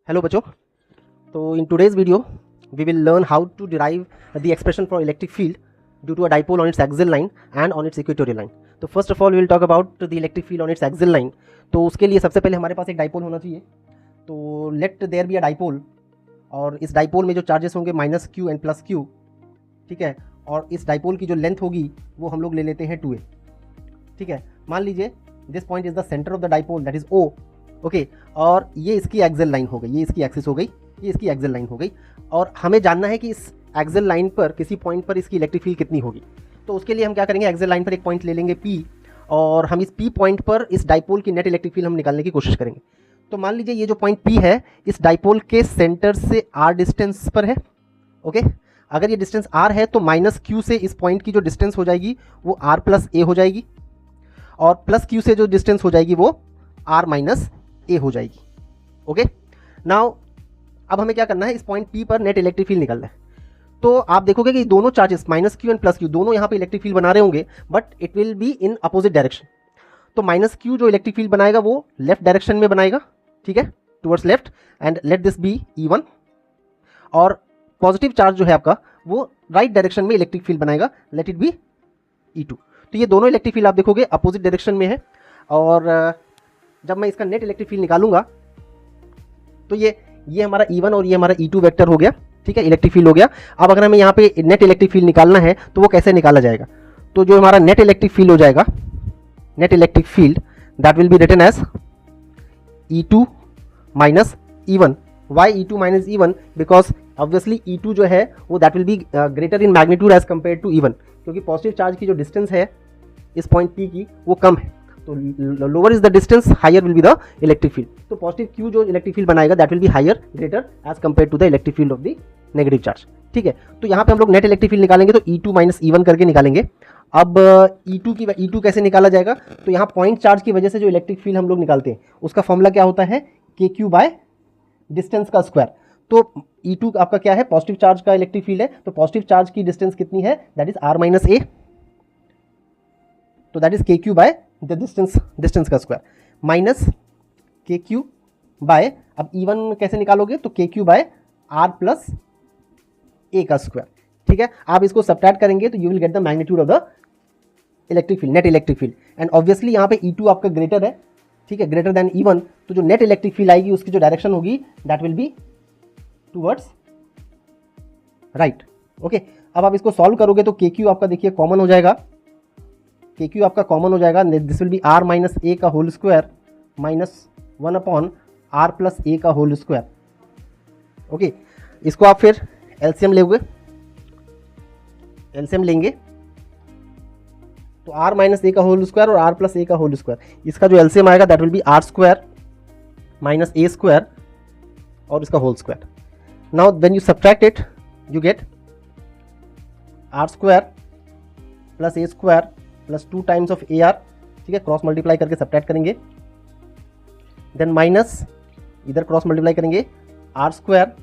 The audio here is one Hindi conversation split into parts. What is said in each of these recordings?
Hello बच्चों, तो in today's video we will learn how to derive the expression for electric field due to a dipole on its axial line and on its equatorial line. तो first of all we will talk about the electric field on its axial line. तो उसके लिए सबसे पहले हमारे पास एक डाइपोल होना चाहिए. तो let there be a dipole और इस डाइपोल में जो चार्जेस होंगे minus Q and plus Q, ठीक है. और इस डाइपोल की जो लेंथ होगी वो हम लोग ले लेते हैं 2a, ठीक है. मान लीजिए this point is the centre of the dipole, that is O. Okay और ये इसकी एक्सियल लाइन हो गई, ये इसकी एक्सिस हो गई, ये इसकी एक्सियल लाइन हो गई. और हमें जानना है कि इस एक्सियल लाइन पर किसी पॉइंट पर इसकी इलेक्ट्रिक फील्ड कितनी होगी. तो उसके लिए हम क्या करेंगे, एक्सियल लाइन पर एक पॉइंट ले लेंगे P और हम इस P पॉइंट पर इस डाइपोल की नेट इलेक्ट्रिक फील्ड हम निकालने की कोशिश करेंगे. तो मान लीजिए ये जो पॉइंट P है इस डाइपोल के सेंटर से R डिस्टेंस पर है. ओके अगर ये डिस्टेंस R है तो माइनस Q से इस पॉइंट की जो डिस्टेंस हो जाएगी वो R प्लस A हो जाएगी और प्लस Q से जो डिस्टेंस हो जाएगी वो R माइनस A हो जाएगी. ओके नाउ अब हमें क्या करना है, इस पॉइंट P पर नेट इलेक्ट्रिक फील्ड निकालना है. तो आप देखोगे कि दोनों charges minus Q and plus Q दोनों यहाँ पे इलेक्ट्रिक फील्ड बना रहे होंगे, but it will be in opposite direction. तो माइनस क्यू जो इलेक्ट्रिक फील्ड बनाएगा वो लेफ्ट डायरेक्शन में बनाएगा, ठीक है, towards left, and let this be E1. और पॉजिटिव चार्ज जो है आपका वो राइट डायरेक्शन में इलेक्ट्रिक फील्ड बनाएगा, लेट इट बी E2. तो ये दोनों इलेक्ट्रिक फील्ड आप देखोगे अपोजिट डायरेक्शन में है. और जब मैं इसका नेट इलेक्ट्रिक फील्ड निकालूंगा तो ये हमारा E1 और ये हमारा E2 वेक्टर हो गया, ठीक है, इलेक्ट्रिक फील्ड हो गया. अब अगर हमें यहाँ पे नेट इलेक्ट्रिक फील्ड निकालना है तो वो कैसे निकाला जाएगा. तो जो हमारा नेट इलेक्ट्रिक फील्ड हो जाएगा, net electric field that will be written as E2 minus E1. Why E2 minus E1? Because obviously E2 जो है वो that will be greater in magnitude as compare to E1, क्योंकि पॉजिटिव चार्ज की जो डिस्टेंस है इस पॉइंट P की वो कम है. तो lower is the distance higher will be the electric field. तो पॉजिटिव Q जो इलेक्ट्रिक फील्ड बनाएगा that will be higher, greater as compare to the electric field of the negative charge, ठीक है. तो यहाँ पे हम लोग नेट इलेक्ट्रिक फील्ड निकालेंगे तो E2 माइनस E1 करके निकालेंगे. अब E2 कैसे निकाला जाएगा, तो यहाँ पॉइंट चार्ज की वजह से जो इलेक्ट्रिक फील्ड हम लोग निकालते हैं उसका फॉर्मूला क्या होता है, KQ बाय डिस्टेंस का स्क्वायर. तो E2 आपका क्या है, पॉजिटिव चार्ज का इलेक्ट्रिक फील्ड है. तो पॉजिटिव चार्ज की डिस्टेंस कितनी है, that is R minus A. तो that is KQ by the distance का स्क्वायर माइनस KQ बाय, अब E1 कैसे निकालोगे, तो KQ by R plus A का स्क्वायर, ठीक है. आप इसको सब्ट्रैक्ट करेंगे तो you will get the magnitude of the electric field, net electric field. And obviously यहाँ पे E2 आपका ग्रेटर है, ठीक है, ग्रेटर देन E1. तो जो नेट इलेक्ट्रिक फील्ड आएगी उसकी जो डायरेक्शन होगी that will be towards right. Okay अब आप इसको सॉल्व करोगे तो KQ आपका देखिए कॉमन हो जाएगा, KQ आपका कॉमन हो जाएगा, this will be R minus A का whole square minus 1 upon R plus A का होल स्क्वायर. ओके इसको आप फिर LCM लेंगे, LCM लेंगे तो R माइनस A का होल स्क्वायर और R प्लस A का होल स्क्वायर, इसका जो LCM आएगा that will be R square minus A square और इसका whole square. Now when you subtract it you get R square plus A square plus 2 times of AR, ठीक है, क्रॉस मल्टीप्लाई करके सब्ट्रैक्ट करेंगे. देन माइनस इधर क्रॉस मल्टीप्लाई करेंगे R square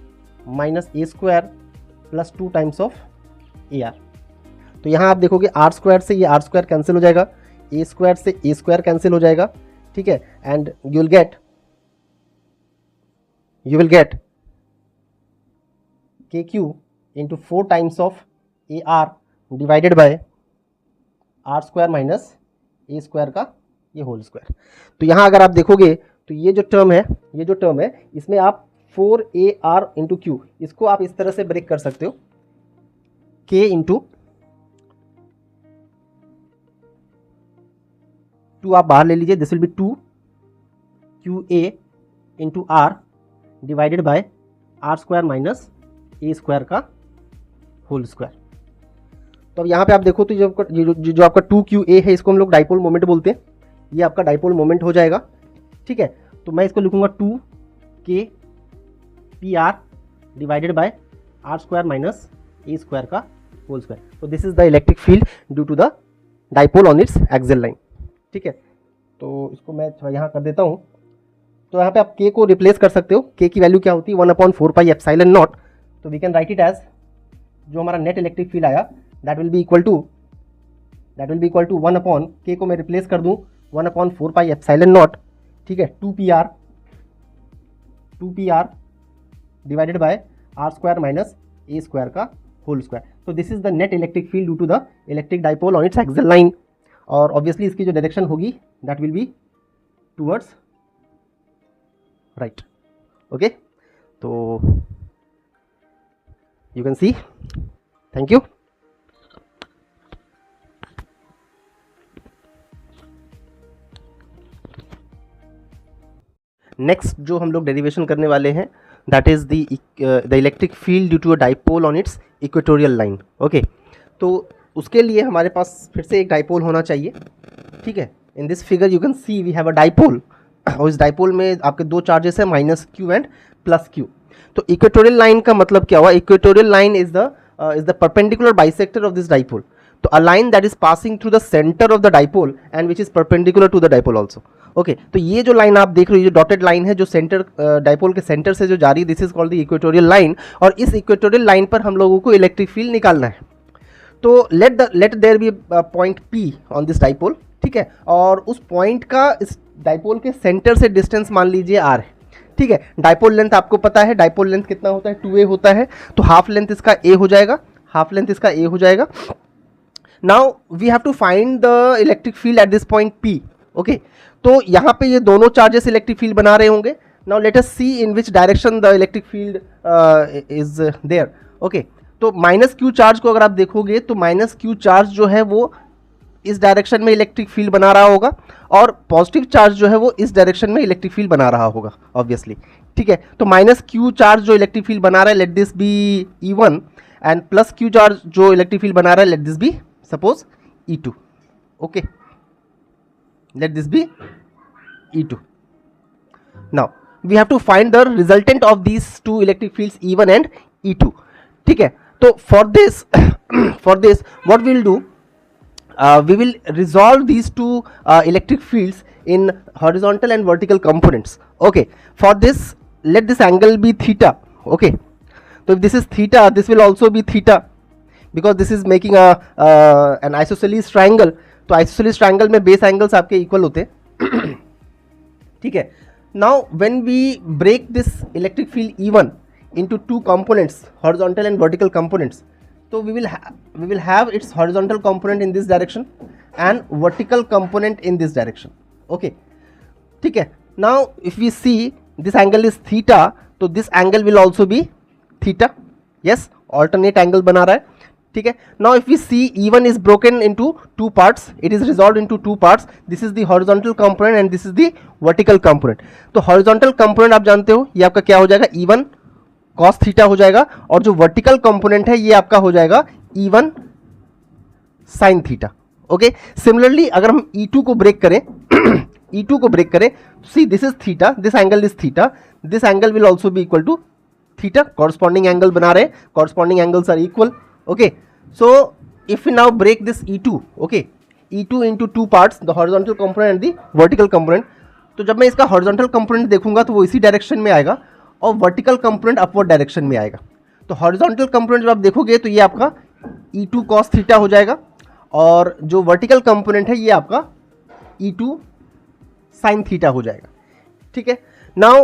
minus A square plus 2 times of AR. तो यहाँ आप देखोगे R स्क्वायर से ये R स्क्वायर कैंसिल हो जाएगा, A स्क्वायर से A स्क्वायर कैंसिल हो जाएगा, ठीक है. And you will gate KQ into 4 times of AR divided by R square minus A square का ये होल स्क्वायर. तो यहाँ अगर आप देखोगे तो ये जो टर्म है इसमें आप 4AR इंटू Q, इसको आप इस तरह से ब्रेक कर सकते हो, K इंटू 2 आप बाहर ले लीजिए, this will B 2QA into R divided by R square minus A square का होल स्क्वायर. तो अब यहाँ पे आप देखो तो जो आपका 2QA है इसको हम लोग डाइपोल मोमेंट बोलते हैं, ये आपका डाइपोल मोमेंट हो जाएगा, ठीक है. तो मैं इसको लिखूंगा 2KPR divided by R square minus A square का होल स्क्वायर. तो this is the electric field due to the dipole on its axial line, ठीक है. तो इसको मैं यहाँ कर देता हूँ. तो यहाँ पे आप K को रिप्लेस कर सकते हो. K की वैल्यू क्या होती है, 1/4 पाई एप्सिलॉन नॉट. तो we can write it as, जो हमारा नेट इलेक्ट्रिक फील्ड आया that will be equal to 1 upon K को मैं रिप्लेस कर दूँ 1/4 पाई एप्सिलॉन नॉट, ठीक है, 2PR divided by R square minus A square का होल स्क्वायर. तो this is the net electric field due to the electric dipole on its axial line. और ऑब्वियसली इसकी जो डायरेक्शन होगी that will be towards right. Okay, तो you can see. Thank you. Next जो हम लोग डेरिवेशन करने वाले हैं that is the electric field due to a dipole on its equatorial line. Okay, तो उसके लिए हमारे पास फिर से एक डाइपोल होना चाहिए. ठीक है, in this figure you can see we have a dipole और इस डाइपोल में आपके दो चार्जेस है minus Q and plus Q. तो इक्वेटोरियल लाइन का मतलब क्या हुआ? Equatorial line is the perpendicular bisector of this dipole. तो a line that is passing through the centre of the dipole and which is perpendicular to the dipole also. Okay, तो ये जो लाइन आप देख रहे हो, ये डॉटेड लाइन है जो सेंटर डाइपोल के सेंटर से जो जा रही है, this is called the equatorial line. और इस इक्वेटोरियल लाइन पर हम लोगों को इलेक्ट्रिक फील्ड निकालना है. तो let there be point P on this dipole. ठीक है, और उस पॉइंट का इस डाइपोल के सेंटर से डिस्टेंस मान लीजिए r है. ठीक है, डाइपोल लेंथ आपको पता है, डाइपोल लेंथ कितना होता है? 2a होता है. तो हाफ लेंथ इसका a हो जाएगा, हाफ लेंथ इसका a हो जाएगा. Now we have to find the electric field at this point P. ओके, तो यहाँ पे ये दोनों चार्जेस इलेक्ट्रिक फील्ड बना रहे होंगे. Now let us see in which direction the electric field is there. Okay, तो माइनस क्यू चार्ज को अगर आप देखोगे तो माइनस क्यू चार्ज जो है वो इस डायरेक्शन में इलेक्ट्रिक फील्ड बना रहा होगा और पॉजिटिव चार्ज जो है वो इस डायरेक्शन में इलेक्ट्रिक फील्ड बना रहा होगा ऑब्वियसली. ठीक है, तो माइनस क्यू चार्ज जो इलेक्ट्रिक फील्ड बना रहा है let this be E1 and plus Q charge जो इलेक्ट्रिक फील्ड बना रहा है let this be suppose E2. Okay, let this be E2. Now we have to find the resultant of these two electric fields E1 and E2. ठीक है, तो for this what we will do, we will resolve these two electric fields in horizontal and vertical components. Okay, for this let this angle be theta. Okay, so if this is theta, this will also be theta because this is making an isosceles triangle. तो आइसोसेलेस ट्रायंगल में बेस एंगल्स आपके इक्वल होते हैं. ठीक है, now when we break this electric field E1 into two components, horizontal and vertical components, तो we will have its horizontal component in this direction and vertical component in this direction. Okay, ठीक है, now if we see this angle is theta, तो this angle will also be theta. Yes, alternate angle बना रहा है. ठीक है, now if we see E1 is broken into two parts, it is resolved into two parts. This is the horizontal component and this is the vertical component. तो हॉरिजॉन्टल कंपोनेंट आप जानते हो ये आपका क्या हो जाएगा? E1 cos थीटा हो जाएगा. और जो वर्टिकल कंपोनेंट है ये आपका हो जाएगा E1 sin theta. Okay, similarly अगर हम E2 को ब्रेक करें E2 को ब्रेक करें, see this is theta, this angle is theta, this angle will also be equal to theta. Corresponding angle बना रहे, corresponding angles are equal. Okay, so if we now break this E2, okay, E2 into two parts, the horizontal component and the vertical component. तो जब मैं इसका horizontal component देखूंगा तो वो इसी डायरेक्शन में आएगा और vertical component upward डायरेक्शन में आएगा. तो horizontal component जब आप देखोगे तो ये आपका E2 cos थीटा हो जाएगा और जो vertical component है ये आपका E2 sin थीटा हो जाएगा. ठीक है, now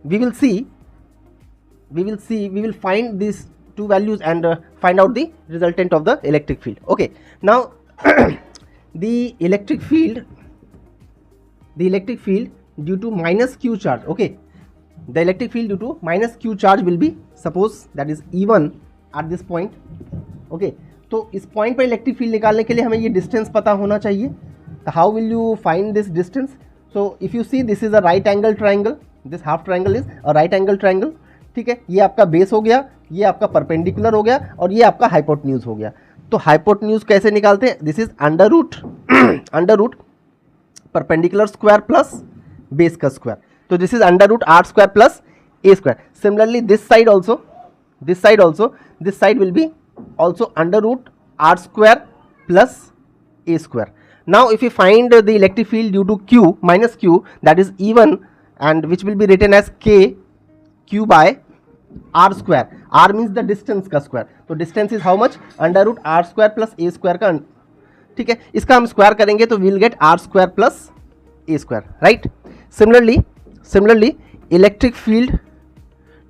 we will find these two values and find out the resultant of the electric field. Okay, now the electric field due to minus q charge. Okay, the electric field due to minus q charge will be, suppose that is E1 at this point. Okay, तो इस पॉइंट पर इलेक्ट्रिक फील्ड निकालने के लिए हमें ये डिस्टेंस पता होना चाहिए. How will you find this distance? So if you C this is a right angle triangle, this half triangle is a right angle triangle. ठीक है, ये आपका बेस हो गया, ये आपका परपेंडिकुलर हो गया और ये आपका हाइपोटेन्यूज हो गया. तो हाइपोटेन्यूज कैसे निकालते हैं? This is under root perpendicular square plus base का स्क्वायर. तो this is under root R square plus A square. Similarly this side also this side will be also under root R square plus A square. Now if you find the electric field due to Q minus Q, that is E1 and which will be written as K Q by R square. R means the distance का स्क्वायर. तो distance is how much? Under root R square plus A square का. ठीक है, इसका हम स्क्वायर करेंगे तो will get R square plus A square. Right, similarly electric field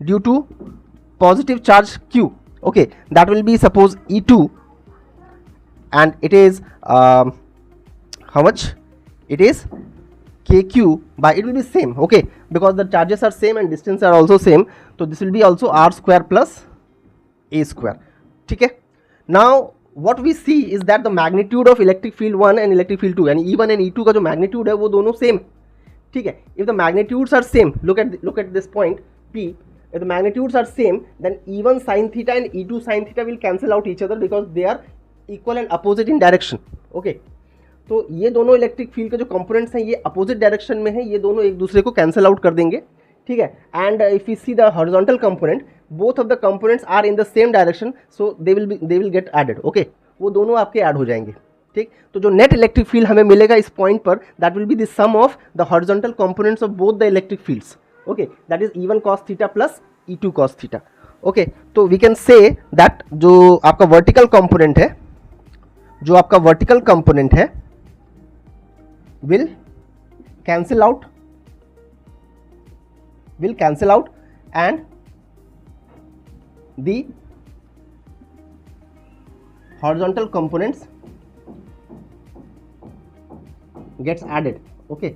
due to positive charge q. Okay, that will be suppose E2, and it is how much? It is kq by, it will be same, okay, because the charges are same and distance are also same, so this will be also r square plus a square. ठीक है. Now what we see is that the magnitude of electric field 1 and electric field 2 and E1 and E2 का जो magnitude है वो दोनों same. ठीक है. If the magnitudes are same, look at this point P. If the magnitudes are same, then E1 sin theta and E2 sin theta will cancel out each other because they are equal and opposite in direction. Okay. तो ये दोनों इलेक्ट्रिक फील्ड के जो कंपोनेंट्स हैं ये अपोजिट डायरेक्शन में है, ये दोनों एक दूसरे को कैंसिल आउट कर देंगे. ठीक है. And if you see the horizontal component, both of the components are in the same direction, so they will get added. Okay, वो दोनों आपके ऐड हो जाएंगे. ठीक. तो जो नेट इलेक्ट्रिक फील्ड हमें मिलेगा इस पॉइंट पर, that will be the sum of the horizontal components of both the electric fields. Okay, that is E1 cos theta plus E2 cos theta. Okay, तो वी कैन से दैट जो आपका वर्टिकल कंपोनेंट है, जो आपका वर्टिकल कंपोनेंट है will cancel out and the horizontal components gets added. Okay,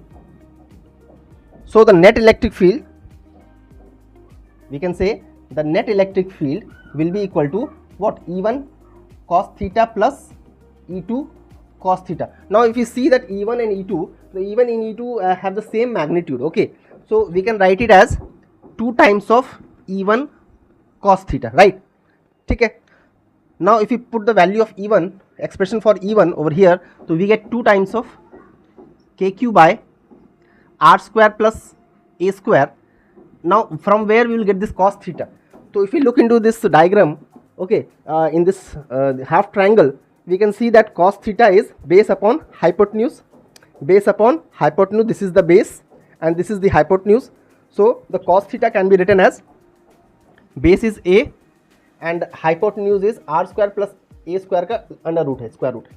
so the net electric field, we can say the net electric field will be equal to what? E1 cos theta plus E2 cos theta. Now if you see that E1 and E2, the E1 and E2 have the same magnitude. Okay, so we can write it as 2 times of E1 cos theta, right? ठीक है. Now if you put the value of E1, expression for E1 over here, so we get 2 times of kq by r square plus a square. Now from where we will get this cos theta? So if you look into this diagram, okay, in this half triangle, we can see that cos theta is base upon hypotenuse, this is the base and this is the hypotenuse. So the cos theta can be written as base is a and hypotenuse is r square plus a square का under root है, square root.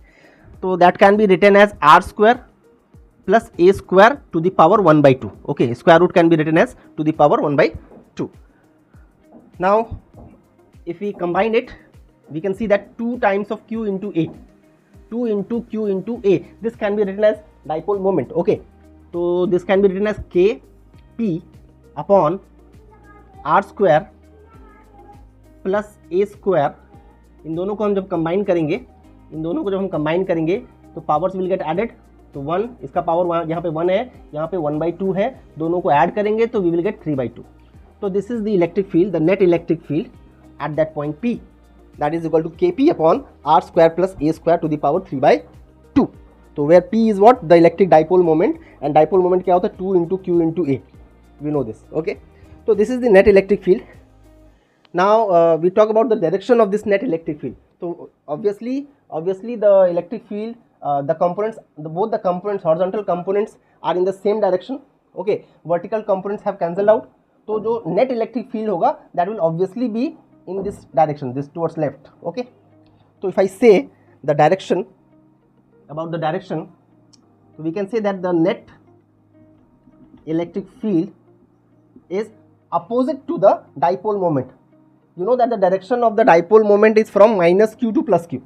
So that can be written as r square plus a square to the power 1 by 2. Okay, square root can be written as to the power 1 by 2. Now if we combine it, we can see that 2 times of q into a, 2 into q into a, this can be written as dipole moment. Okay, so this can be written as k p upon r square plus a square. इन दोनों को हम जब कंबाइन करेंगे, तो पावर्स विल गेट एडेड. तो 1, इसका पावर यहाँ पे 1 है, यहाँ पे 1 by 2 है, दोनों को ऐड करेंगे तो वी विल गेट 3 by 2. तो this is the electric field, the net electric field at that point P, that is equal to kp upon r square plus a square to the power 3 by 2. So where P is what? The electric dipole moment, and dipole moment क्या होता है? 2 into q into a. We know this. Okay, so this is the net electric field. Now we talk about the direction of this net electric field. So obviously the electric field, the components, both the components, horizontal components are in the same direction. Okay, vertical components have cancelled out. तो जो net electric field होगा, that will obviously be in this direction, this towards left. Okay, so if I say the direction, about the direction, so we can say that the net electric field is opposite to the dipole moment. You know that the direction of the dipole moment is from minus q to plus q.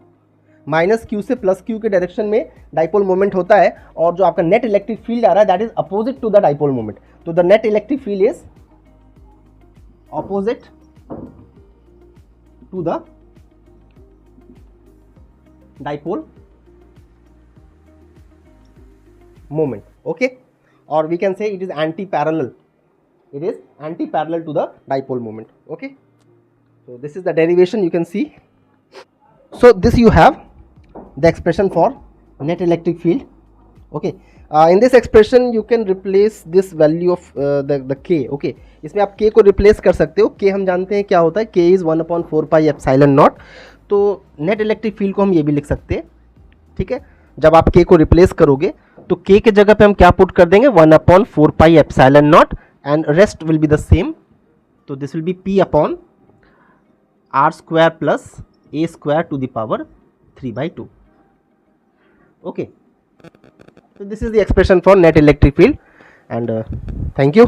Minus Q से प्लस क्यू के डायरेक्शन में डाइपोल मोमेंट होता है, और जो आपका नेट इलेक्ट्रिक फील्ड आ रहा है that is opposite to the dipole moment. तो the net electric field is opposite to the dipole moment. Okay, or we can say it is anti-parallel, to the dipole moment. Okay, so this is the derivation you can see. So this you have the expression for net electric field. Okay, in this expression you can replace this value of the k. Okay, इसमें आप k को रिप्लेस कर सकते हो. k हम जानते हैं क्या होता है, k is 1/4 pi epsilon naught. तो नेट इलेक्ट्रिक फील्ड को हम ये भी लिख सकते हैं. ठीक है, जब आप k को रिप्लेस करोगे तो k के जगह पे हम क्या पुट कर देंगे, 1/4 pi epsilon naught, and rest will be the same. तो this will be p upon r square plus a square to the power 3/2. Okay, so this is the expression for net electric field, and thank you.